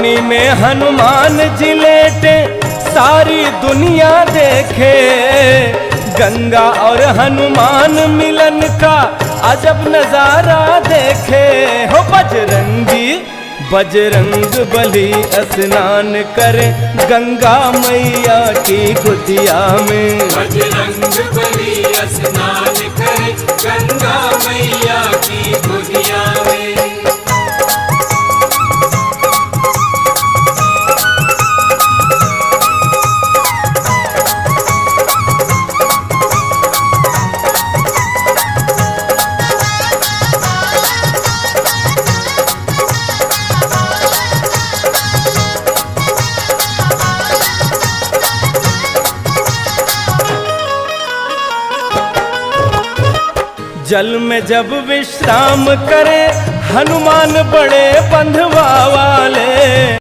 पानी में हनुमान जी लेटे सारी दुनिया देखे, गंगा और हनुमान मिलन का अजब नजारा देखे। हो बजरंगी बजरंग बली स्नान करे गंगा मैया की गोदिया में। बजरंग बली स्नान करे गंगा मैया की गोदिया में। जल में जब विश्राम करे हनुमान बड़े बंधवा वाले।